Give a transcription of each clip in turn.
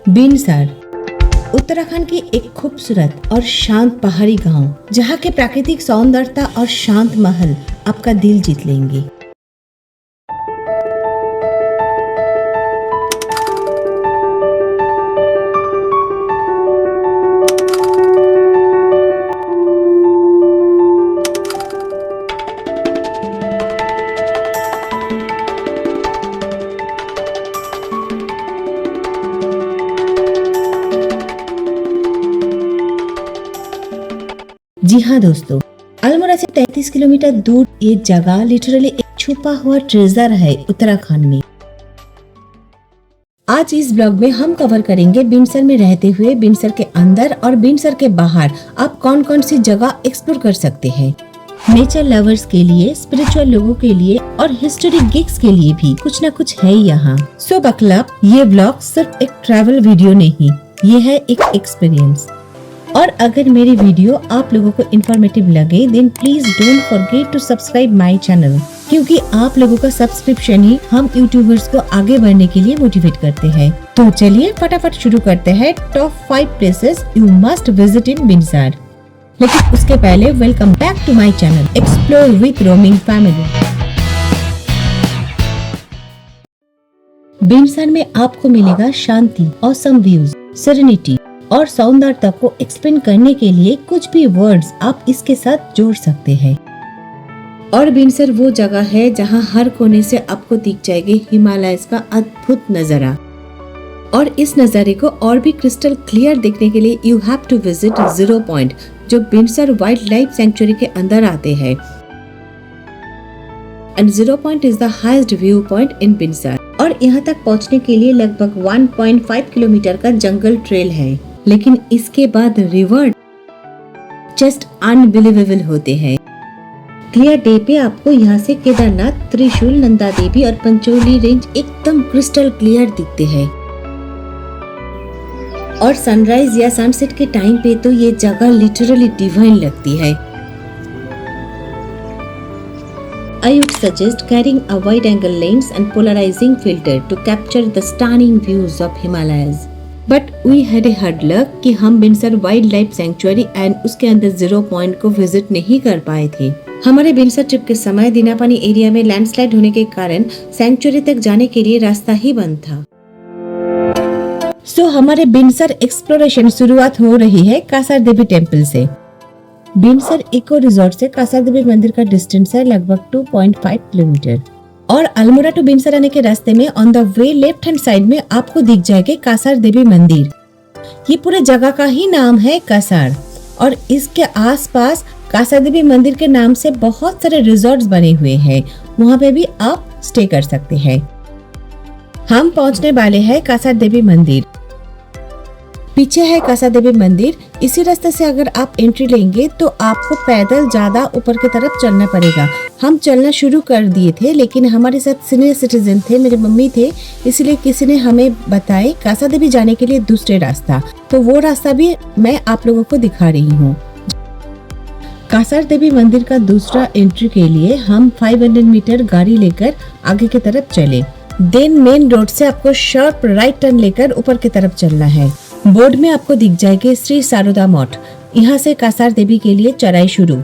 बिनसर उत्तराखंड की एक खूबसूरत और शांत पहाड़ी गांव, जहां के प्राकृतिक सौंदर्यता और शांत महल आपका दिल जीत लेंगे। जी हाँ दोस्तों, अल्मोड़ा से 33 किलोमीटर दूर ये जगह लिटरली एक छुपा हुआ ट्रेजर है उत्तराखंड में। आज इस ब्लॉग में हम कवर करेंगे बिनसर में रहते हुए बिनसर के अंदर और बिनसर के बाहर आप कौन कौन सी जगह एक्सप्लोर कर सकते हैं। नेचर लवर्स के लिए, स्पिरिचुअल लोगों के लिए और हिस्टोरिक गिग्स के लिए भी कुछ न कुछ है यहाँ। सो बकल अप, ये ब्लॉग सिर्फ एक ट्रैवल वीडियो नहीं, ये है एक एक्सपीरियंस। और अगर मेरी वीडियो आप लोगों को इन्फॉर्मेटिव लगे then please don't forget to subscribe my channel, क्योंकि आप लोगों का सब्सक्रिप्शन ही हम यूट्यूबर्स को आगे बढ़ने के लिए मोटिवेट करते हैं। तो चलिए फटाफट शुरू करते हैं top 5 places you must visit in Binsar. लेकिन उसके पहले welcome back to my channel explore with roaming family. Binsar में आपको मिलेगा शांति, ऑसम व्यूज, सेरेनिटी और सौंदर्यता को एक्सप्लेन करने के लिए कुछ भी वर्ड्स आप इसके साथ जोड़ सकते हैं। और बिनसर वो जगह है जहां हर कोने से आपको दिख जाएगी हिमालय का अद्भुत नजारा। और इस नजारे को और भी क्रिस्टल क्लियर देखने के लिए you have to visit zero point, जो बिनसर वाइल्ड लाइफ सेंचुरी के अंदर आते हैं। And zero point is the highest view point in Binsar. और यहाँ तक पहुँचने के लिए लगभग 1.5 किलोमीटर का जंगल ट्रेल है, लेकिन इसके बाद रिवर जस्ट अनबिलीवेबल होते हैं। क्लियर डे पे आपको यहाँ से केदारनाथ, त्रिशूल, नंदा देवी और पंचोली रेंज एकदम क्रिस्टल क्लियर दिखते हैं। और सनराइज या सनसेट के टाइम पे तो ये जगह लिटरली डिवाइन लगती है। I would suggest carrying a wide-angle lens and polarizing filter to capture the stunning views of Himalayas. But we had a hard luck कि हम बिनसर वाइल्ड लाइफ सेंचुरी एंड उसके अंदर जीरो पॉइंट को visit नहीं कर पाए थे। हमारे बिनसर ट्रिप के समय दीनापानी एरिया में लैंडस्लाइड होने के कारण सेंचुरी तक जाने के लिए रास्ता ही बंद था। सो हमारे बिनसर एक्सप्लोरेशन शुरुआत हो रही है कासार देवी टेम्पल से। बिनसर इको रिजॉर्ट से कासार देवी मंदिर का डिस्टेंस है लगभग 2.5 किलोमीटर। और अल्मोड़ा टू बिनसर आने के रास्ते में on the way left hand side में आपको दिख जाएगा कासार देवी मंदिर। ये पूरे जगह का ही नाम है कासार। और इसके आसपास कासार देवी मंदिर के नाम से बहुत सारे रिजॉर्ट्स बने हुए हैं, वहाँ पे भी आप स्टे कर सकते हैं। हम पहुँचने वाले हैं कासार देवी मंदिर। पीछे है कासार देवी मंदिर। इसी रास्ते से अगर आप एंट्री लेंगे तो आपको पैदल ज्यादा ऊपर की तरफ चलना पड़ेगा। हम चलना शुरू कर दिए थे, लेकिन हमारे साथ सीनियर सिटीजन थे, मेरे मम्मी थे, इसलिए किसी ने हमें बताए कासार देवी जाने के लिए दूसरे रास्ता। तो वो रास्ता भी मैं आप लोगों को दिखा रही हूँ। कासार देवी मंदिर का दूसरा एंट्री के लिए हम 500 मीटर गाड़ी लेकर आगे की तरफ चले। देन मेन रोड से आपको शार्प राइट टर्न लेकर ऊपर की तरफ चलना है। बोर्ड में आपको दिख जाएगा श्री सारदा मठ। यहाँ से कासार देवी के लिए चढ़ाई शुरू।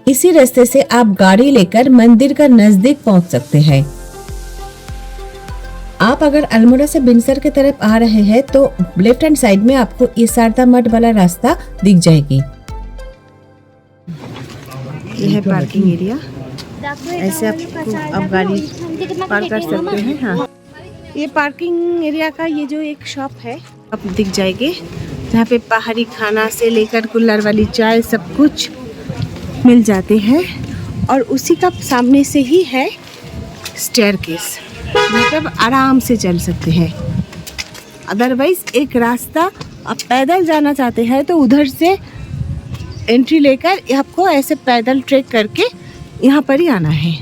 इसी रास्ते से आप गाड़ी लेकर मंदिर का नजदीक पहुँच सकते हैं। आप अगर अल्मोड़ा से बिनसर की तरफ आ रहे हैं तो लेफ्ट हैंड साइड में आपको ये सारदा मठ वाला रास्ता दिख जाएगी। ये है पार्किंग एरिया। ऐसे आप गाड़ी पार्क कर सकते हैं। हाँ, ये पार्किंग एरिया का ये जो एक शॉप है आप दिख जाएंगे, जहाँ पे पहाड़ी खाना से लेकर कुल्हड़ वाली चाय सब कुछ मिल जाते हैं। और उसी का सामने से ही है स्टेयरकेस, मतलब आराम से चल सकते हैं। अदरवाइज एक रास्ता आप पैदल जाना चाहते हैं तो उधर से एंट्री लेकर आपको ऐसे पैदल ट्रेक करके यहाँ पर ही आना है।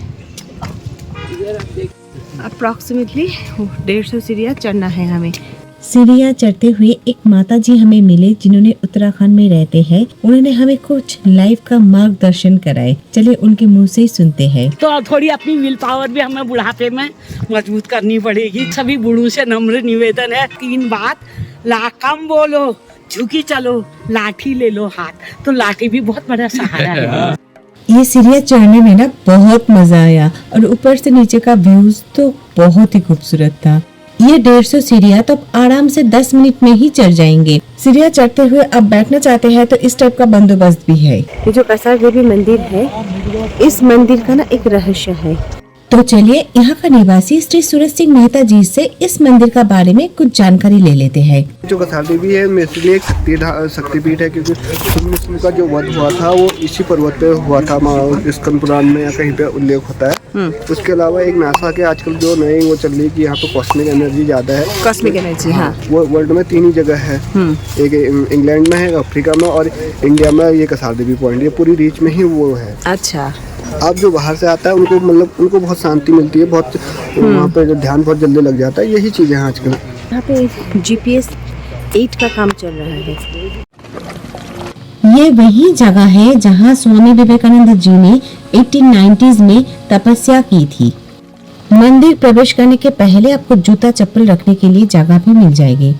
अप्रॉक्सीमेटली 150 सीढ़ियाँ चढ़ना है हमें। सीढ़ियाँ चढ़ते हुए एक माता जी हमें मिले जिन्होंने उत्तराखंड में रहते हैं। उन्होंने हमें कुछ लाइफ का मार्गदर्शन कराए। चले उनके मुंह से ही सुनते हैं। तो थोड़ी अपनी विल पावर भी हमें बुढ़ापे में मजबूत करनी पड़ेगी। सभी बूढ़ों से नम्र निवेदन है, 3 बात, कम बोलो, झुकी चलो, लाठी ले लो हाथ। तो लाठी भी बहुत बड़ा सहारा है। ये सीढ़ियाँ चढ़ने में ना बहुत मजा आया और ऊपर से नीचे का व्यूज तो बहुत ही खूबसूरत था। ये 150 सीढ़ियाँ तो आराम से 10 मिनट में ही चढ़ जाएंगे। सीढ़ियाँ चढ़ते हुए अब बैठना चाहते हैं तो इस टाइप का बंदोबस्त भी है। ये जो कसार देवी मंदिर है, इस मंदिर का ना एक रहस्य है। तो चलिए यहाँ का निवासी श्री सूरज सिंह मेहता जी से इस मंदिर का बारे में कुछ जानकारी ले लेते हैं। जो कसार देवी है मेरे एक शक्तिपीठ है, क्योंकि विष्णु का जो वध हुआ था वो इसी पर्वत पे हुआ था। स्कंद पुराण में या कहीं पे उल्लेख होता है। उसके अलावा एक नासा के आजकल जो नई वो चल रही है कि यहाँ पे कॉस्मिक एनर्जी ज्यादा है। कॉस्मिक एनर्जी, हाँ। वो वर्ल्ड में 3 ही जगह है, एक इंग्लैंड में है, अफ्रीका में और इंडिया में। ये कसार देवी पॉइंट ये पूरी रीच में ही वो है। अच्छा। अब जो बाहर से आता है उनको उनको बहुत शांति मिलती है, बहुत वहाँ पे जो ध्यान बहुत जल्दी लग जाता है। यही चीजें हैं आजकल। यहाँ पे GPS 8 का काम चल रहा है। ये वही जगह है जहाँ स्वामी विवेकानंद जी ने 1890s में तपस्या की थी। मंदिर प्रवेश करने के पहले आपको जूता चप्पल रखने के लिए जगह भी मिल जाएगी।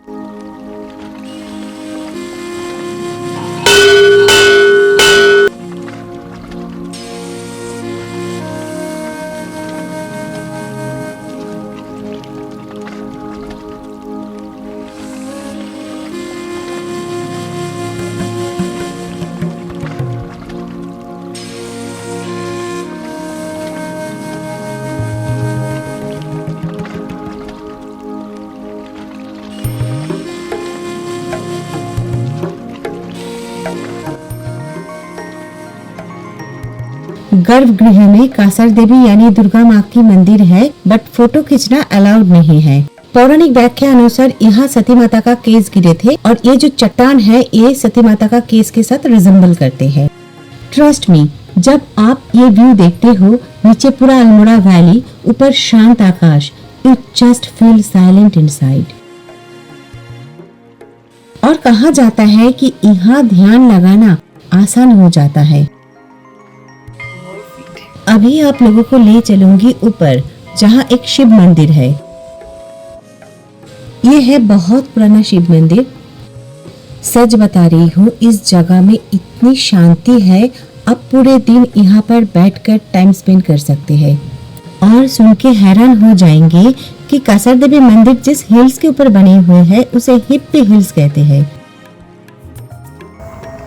गर्भगृह में कासर देवी यानी दुर्गा माँ की मंदिर है, बट फोटो खींचना अलाउड नहीं है। पौराणिक व्याख्या अनुसार यहाँ सती माता का केस गिरे थे और ये जो चट्टान है ये सती माता का केस के साथ रिजेंबल करते हैं। ट्रस्ट मी, जब आप ये व्यू देखते हो, नीचे पूरा अल्मोड़ा वैली, ऊपर शांत आकाश, you just feel silent inside. और कहा जाता है कि यहाँ ध्यान लगाना आसान हो जाता है। अभी आप लोगों को ले चलूंगी ऊपर, जहाँ एक शिव मंदिर है। ये है बहुत पुराना शिव मंदिर। सच बता रही हूँ, इस जगह में इतनी शांति है, आप पूरे दिन यहाँ पर बैठकर टाइम स्पेंड कर सकते हैं। और सुन के हैरान हो जाएंगे कि कासर देवी मंदिर जिस हिल्स के ऊपर बने हुए हैं उसे हिप्पी हिल्स कहते हैं।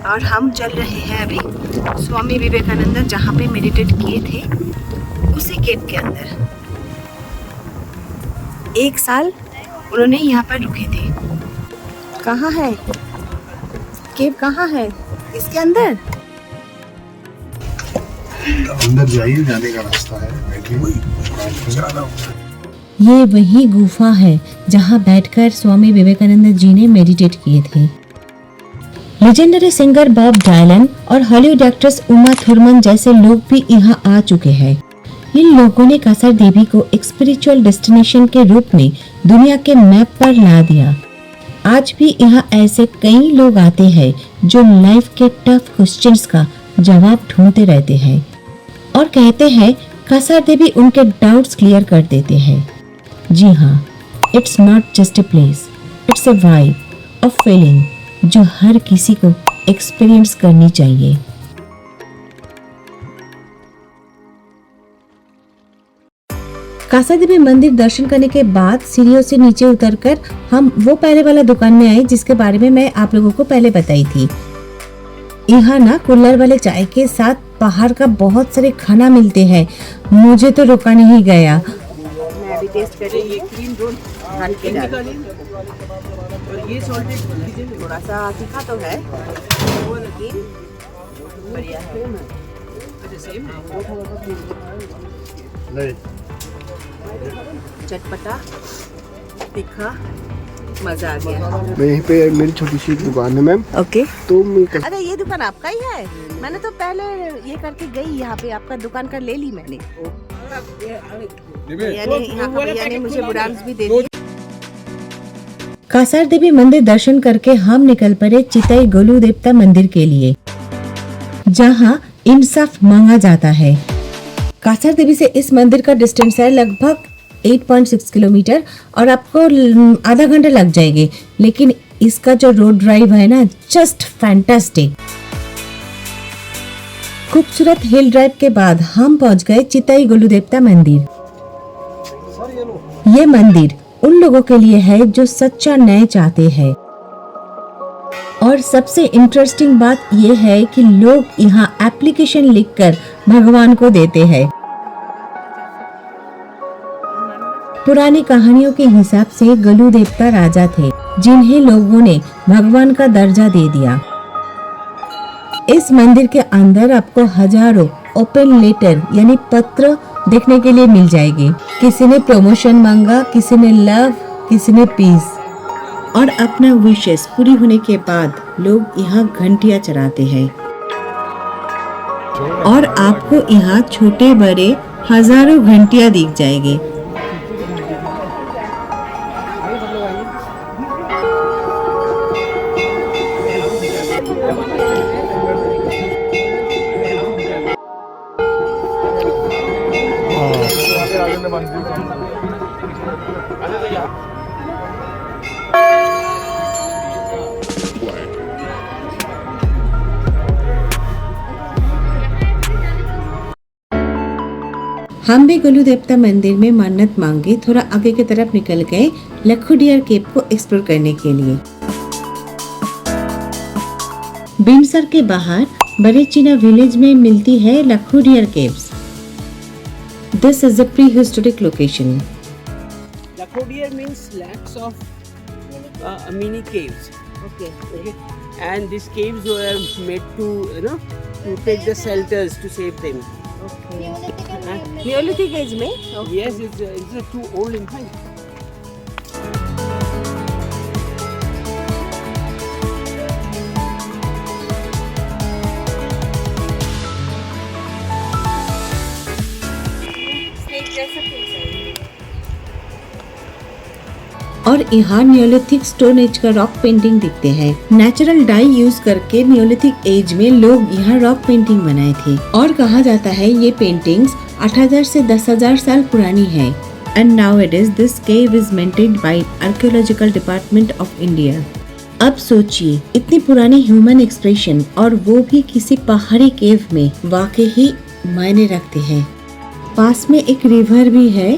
और हम चल रहे हैं अभी स्वामी विवेकानंद जहाँ पे मेडिटेट किए थे उसी केव के अंदर। 1 साल उन्होंने यहाँ पर रुके थे। कहाँ है केव? कहाँ है? इसके अंदर जाइए, जाने का रास्ता है। ये वही गुफा है जहाँ बैठकर स्वामी विवेकानंद जी ने मेडिटेट किए थे। लेजेंडरी सिंगर बॉब डायलन और हॉलीवुड एक्ट्रेस उमा थुरमन जैसे लोग भी यहाँ आ चुके हैं। इन लोगों ने कासर देवी को एक स्पिरिचुअल डेस्टिनेशन के रूप में दुनिया के मैप पर ला दिया। आज भी यहाँ ऐसे कई लोग आते हैं जो लाइफ के टफ क्वेश्चंस का जवाब ढूंढते रहते हैं और कहते हैं कासर देवी उनके डाउट्स क्लियर कर देते हैं। जी हाँ, it's not just a place, it's a vibe, a feeling जो हर किसी को एक्सपीरियंस करनी चाहिए। कासर देवी मंदिर दर्शन करने के बाद सीढ़ियों से नीचे उतरकर हम वो पहले वाला दुकान में आए जिसके बारे में मैं आप लोगों को पहले बताई थी। यहाँ ना कुल्हड़ वाले चाय के साथ बाहर का बहुत सारे खाना मिलते हैं। मुझे तो रुका नहीं गया। मैं अभी टेस्ट कर रही हूँ क्रीम रोल खान के दाल। और ये सॉल्टेड थोड़ा सा तीखा तो है लेकिन बढ़िया है। चटपटा तीखा मजा आ गया। मैं यहीं पे मेरी छोटी सी दुकान है मैम। ओके। तो अरे ये दुकान आपका ही है? मैंने तो पहले ये करके गई यहाँ पे, आपका दुकान का ले ली मैंने। यानी यहाँ का भैया ने मुझे बुरांस भी दे दिया। कासार देवी मंदिर दर्शन करके हम निकल पड़े चिताई गोलू देवता मंदिर के लिए, जहां इंसाफ मांगा जाता है। कासार देवी से इस मंदिर का डिस्टेंस है लगभग 8.6 किलोमीटर और आपको आधा घंटा लग जाएगी, लेकिन इसका जो रोड ड्राइव है ना, जस्ट फैंटास्टिक। खूबसूरत हिल ड्राइव के बाद हम पहुंच गए चिताई गोलू देवता मंदिर। ये मंदिर उन लोगों के लिए है जो सच्चा न्याय चाहते हैं। और सबसे इंटरेस्टिंग बात यह है कि लोग यहाँ एप्लीकेशन लिखकर भगवान को देते हैं। पुरानी कहानियों के हिसाब से गोलू देवता राजा थे, जिन्हें लोगों ने भगवान का दर्जा दे दिया। इस मंदिर के अंदर आपको हजारों ओपन लेटर यानी पत्र देखने के लिए मिल जाएगी। किसी ने प्रमोशन मांगा, किसी ने लव, किसी ने पीस। और अपना विशेष पूरी होने के बाद लोग यहाँ घंटियां चढ़ाते हैं और आपको यहाँ छोटे बड़े हजारों घंटियां दिख जाएगी। हम भी गोलू देवता मंदिर में मन्नत मांगी, थोड़ा आगे की तरफ निकल गए लखुडियर केव को एक्सप्लोर करने के लिए। बिनसर के बाहर बरेचीना विलेज में मिलती है Lakhudiyar caves. This is a pre historic location. Lakhodier means lakhs of mini caves. Okay. And these caves were made to, to take the shelters to save them. Neolithic age में? Yes, it's too old in fact. और यहाँ neolithic stone age का rock painting दिखते हैं। Natural dye use करके neolithic age में लोग यहाँ रॉक पेंटिंग बनाए थे और कहा जाता है ये पेंटिंग्स 8000 से 10000 साल पुरानी है। And now it is this cave is maintained by archaeological department of India. अब सोचिए इतनी पुरानी ह्यूमन एक्सप्रेशन और वो भी किसी पहाड़ी केव में, वाकई ही मायने रखते हैं। पास में एक रिवर भी है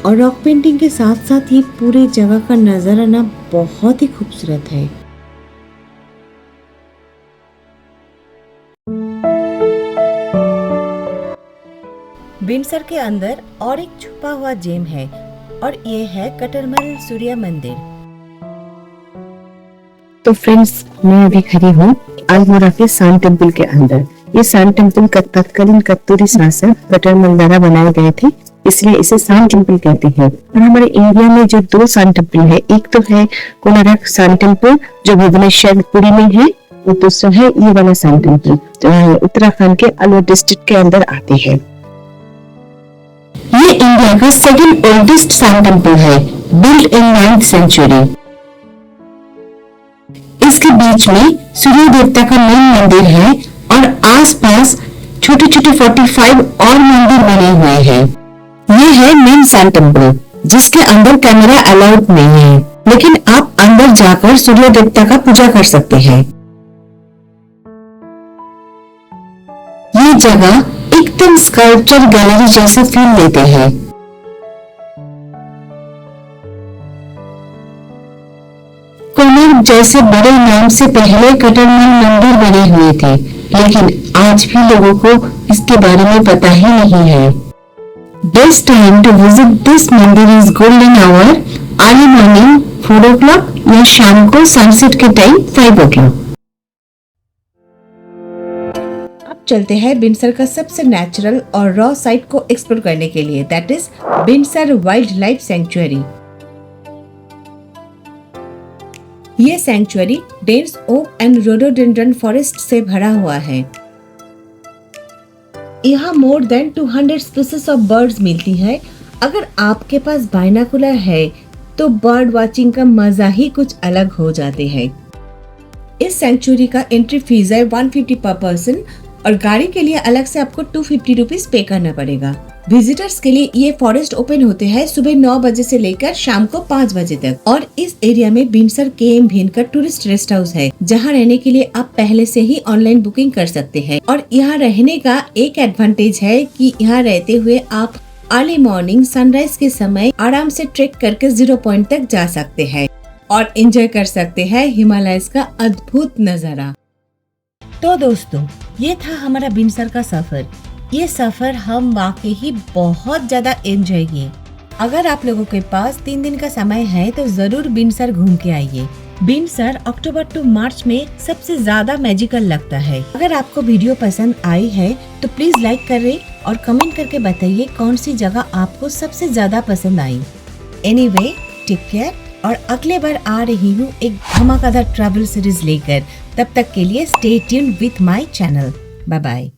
और रॉक पेंटिंग के साथ साथ ये पूरे जगह का नजारा ना बहुत ही खूबसूरत है। बिनसर के अंदर और एक छुपा हुआ जेम है और ये है कटरमल सूर्य मंदिर। तो फ्रेंड्स, मैं अभी खड़ी हूँ अल्मोड़ा के सान टेम्पल के अंदर। ये सान टेम्पल तत्कालीन कत्तूरी शासक कटरमल द्वारा बनाए गए थे, इसलिए इसे सान टेम्पल कहते हैं। और हमारे इंडिया में जो 2 सान टेम्पल है, एक तो है कोणार्क सान टेम्पल जो भुवनेश्वर पुरी में है, और दूसरा है ये वाला सान टेम्पल जो है उत्तराखंड के अलवर डिस्ट्रिक्ट के अंदर आते हैं। ये इंडिया का सेकंड ओल्डेस्ट सान टेम्पल है, बिल्ड इन 9th सेंचुरी। इसके बीच में सूर्य देवता का मेन मंदिर है और आसपास छोटे छोटे 45 और मंदिर बने हुए हैं। ये है मेन सान टेम्पल, जिसके अंदर कैमरा अलाउड नहीं है, लेकिन आप अंदर जाकर सूर्य देवता का पूजा कर सकते हैं। ये जगह एकदम स्कल्पचर गैलरी जैसा फील देते हैं। कोणार्क जैसे बड़े नाम से पहले कटरमल मंदिर बने हुए थे, लेकिन आज भी लोगों को इसके बारे में पता ही नहीं है। Best time to visit this मंदिर is golden hour, early morning 4 o'clock या शाम को सनसेट के टाइम 5 o'clock। अब चलते हैं बिनसर का सबसे नेचुरल और रॉ साइट को एक्सप्लोर करने के लिए, that is Binsar wild life sanctuary. ये sanctuary dense oak and rhododendron forest से भरा हुआ है। यहाँ more than 200 species of birds मिलती है। अगर आपके पास बाइनाकुलर है तो बर्ड वाचिंग का मजा ही कुछ अलग हो जाते हैं। इस सेंचुरी का एंट्री फीस है 150 पर पर्सन और गाड़ी के लिए अलग से आपको 250 रुपीज पे करना पड़ेगा। विजिटर्स के लिए ये फॉरेस्ट ओपन होते हैं सुबह 9 बजे से लेकर शाम को 5 बजे तक और इस एरिया में बिनसर KM भीनकर टूरिस्ट रेस्ट हाउस है जहाँ रहने के लिए आप पहले से ही ऑनलाइन बुकिंग कर सकते हैं। और यहाँ रहने का एक एडवांटेज है कि यहाँ रहते हुए आप अर्ली मॉर्निंग सनराइज के समय आराम से ट्रेक करके 0 पॉइंट तक जा सकते हैं और एंजॉय कर सकते हैं हिमालयस का अद्भुत नजारा। तो दोस्तों, ये था हमारा बिनसर का सफर। ये सफर हम वाकई ही बहुत ज्यादा एंजॉय किए। अगर आप लोगों के पास 3 दिन का समय है तो जरूर बिनसर घूम के आइए। बिनसर अक्टूबर टू मार्च में सबसे ज्यादा मैजिकल लगता है। अगर आपको वीडियो पसंद आई है तो प्लीज लाइक करें और कमेंट करके बताइए कौन सी जगह आपको सबसे ज्यादा पसंद आई। एनीवे, टेक केयर और अगले बार आ रही हूँ एक धमाकेदार ट्रैवल सीरीज लेकर। तब तक के लिए stay tuned with my channel. Bye bye.